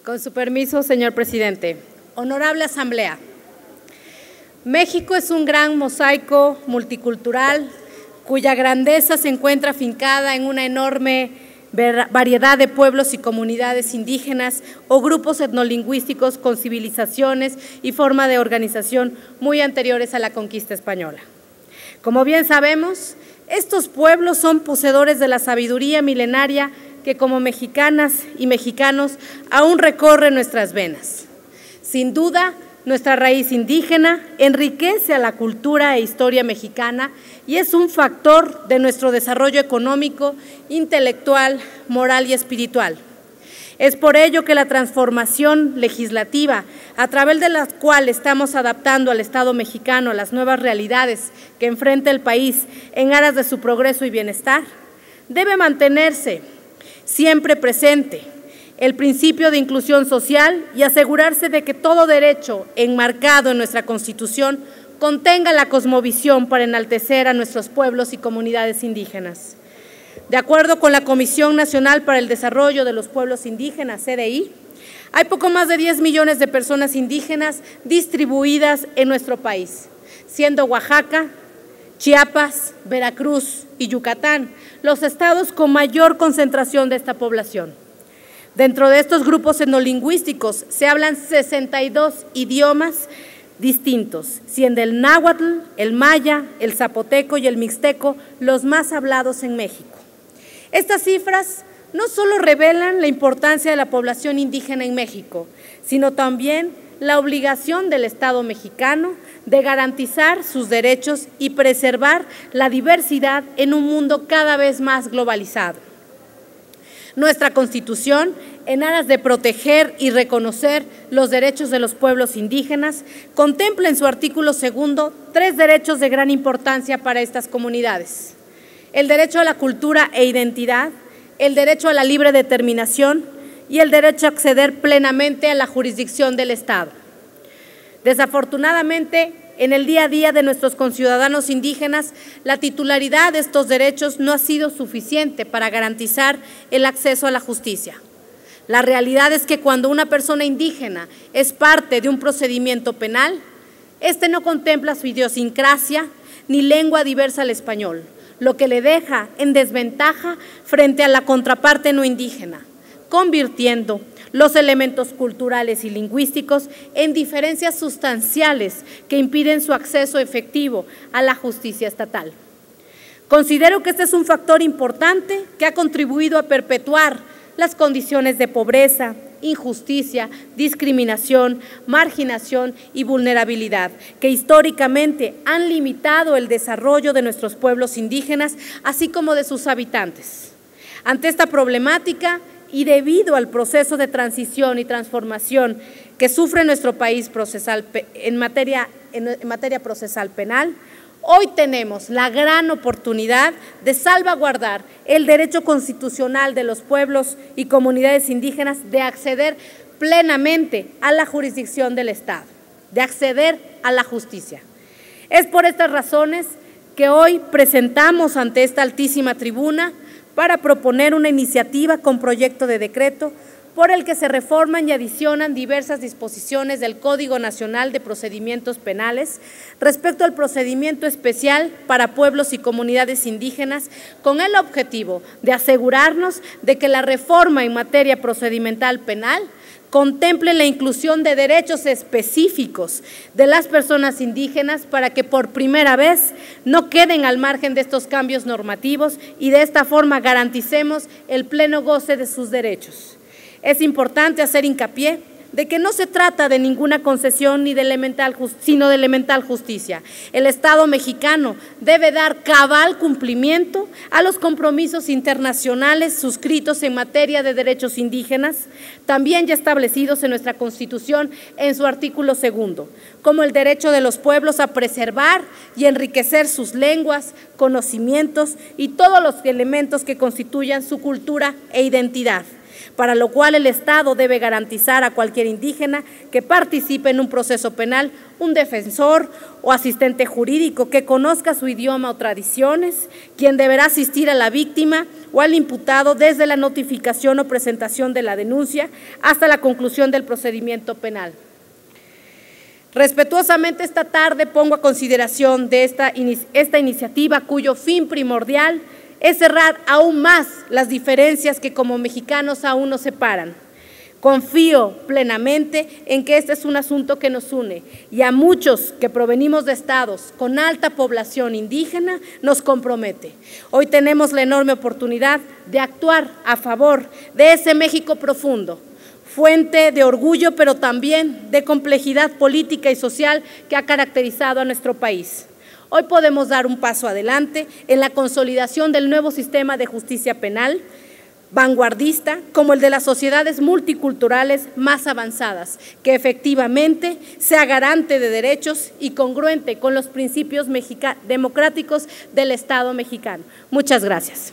Con su permiso, señor presidente. Honorable Asamblea, México es un gran mosaico multicultural cuya grandeza se encuentra afincada en una enorme variedad de pueblos y comunidades indígenas o grupos etnolingüísticos con civilizaciones y forma de organización muy anteriores a la conquista española. Como bien sabemos, estos pueblos son poseedores de la sabiduría milenaria que como mexicanas y mexicanos aún recorre nuestras venas. Sin duda, nuestra raíz indígena enriquece a la cultura e historia mexicana y es un factor de nuestro desarrollo económico, intelectual, moral y espiritual. Es por ello que la transformación legislativa, a través de la cual estamos adaptando al Estado mexicano a las nuevas realidades que enfrenta el país en aras de su progreso y bienestar, debe mantenerse siempre presente el principio de inclusión social y asegurarse de que todo derecho enmarcado en nuestra Constitución contenga la cosmovisión para enaltecer a nuestros pueblos y comunidades indígenas. De acuerdo con la Comisión Nacional para el Desarrollo de los Pueblos Indígenas, CDI, hay poco más de 10 millones de personas indígenas distribuidas en nuestro país, siendo Oaxaca, Chiapas, Veracruz y Yucatán los estados con mayor concentración de esta población. Dentro de estos grupos etnolingüísticos se hablan 62 idiomas distintos, siendo el náhuatl, el maya, el zapoteco y el mixteco los más hablados en México. Estas cifras no solo revelan la importancia de la población indígena en México, sino también la obligación del Estado mexicano de garantizar sus derechos y preservar la diversidad en un mundo cada vez más globalizado. Nuestra Constitución, en aras de proteger y reconocer los derechos de los pueblos indígenas, contempla en su artículo 2 3 derechos de gran importancia para estas comunidades: el derecho a la cultura e identidad, el derecho a la libre determinación y el derecho a acceder plenamente a la jurisdicción del Estado. Desafortunadamente, en el día a día de nuestros conciudadanos indígenas, la titularidad de estos derechos no ha sido suficiente para garantizar el acceso a la justicia. La realidad es que cuando una persona indígena es parte de un procedimiento penal, este no contempla su idiosincrasia ni lengua diversa al español, lo que le deja en desventaja frente a la contraparte no indígena, convirtiendo los elementos culturales y lingüísticos en diferencias sustanciales que impiden su acceso efectivo a la justicia estatal. Considero que este es un factor importante que ha contribuido a perpetuar las condiciones de pobreza, injusticia, discriminación, marginación y vulnerabilidad, que históricamente han limitado el desarrollo de nuestros pueblos indígenas, así como de sus habitantes. Ante esta problemática, y debido al proceso de transición y transformación que sufre nuestro país en materia procesal penal, hoy tenemos la gran oportunidad de salvaguardar el derecho constitucional de los pueblos y comunidades indígenas de acceder plenamente a la jurisdicción del Estado, de acceder a la justicia. Es por estas razones que hoy presentamos ante esta altísima tribuna para proponer una iniciativa con proyecto de decreto por el que se reforman y adicionan diversas disposiciones del Código Nacional de Procedimientos Penales respecto al procedimiento especial para pueblos y comunidades indígenas, con el objetivo de asegurarnos de que la reforma en materia procedimental penal contemple la inclusión de derechos específicos de las personas indígenas para que por primera vez no queden al margen de estos cambios normativos y de esta forma garanticemos el pleno goce de sus derechos. Es importante hacer hincapié de que no se trata de ninguna concesión ni sino de elemental justicia. El Estado mexicano debe dar cabal cumplimiento a los compromisos internacionales suscritos en materia de derechos indígenas, también ya establecidos en nuestra Constitución en su artículo 2, como el derecho de los pueblos a preservar y enriquecer sus lenguas, conocimientos y todos los elementos que constituyan su cultura e identidad, para lo cual el Estado debe garantizar a cualquier indígena que participe en un proceso penal un defensor o asistente jurídico que conozca su idioma o tradiciones, quien deberá asistir a la víctima o al imputado desde la notificación o presentación de la denuncia hasta la conclusión del procedimiento penal. Respetuosamente esta tarde pongo a consideración de esta iniciativa cuyo fin primordial es cerrar aún más las diferencias que como mexicanos aún nos separan. Confío plenamente en que este es un asunto que nos une y a muchos que provenimos de estados con alta población indígena nos compromete. Hoy tenemos la enorme oportunidad de actuar a favor de ese México profundo, fuente de orgullo, pero también de complejidad política y social que ha caracterizado a nuestro país. Hoy podemos dar un paso adelante en la consolidación del nuevo sistema de justicia penal, vanguardista, como el de las sociedades multiculturales más avanzadas, que efectivamente sea garante de derechos y congruente con los principios democráticos del Estado mexicano. Muchas gracias.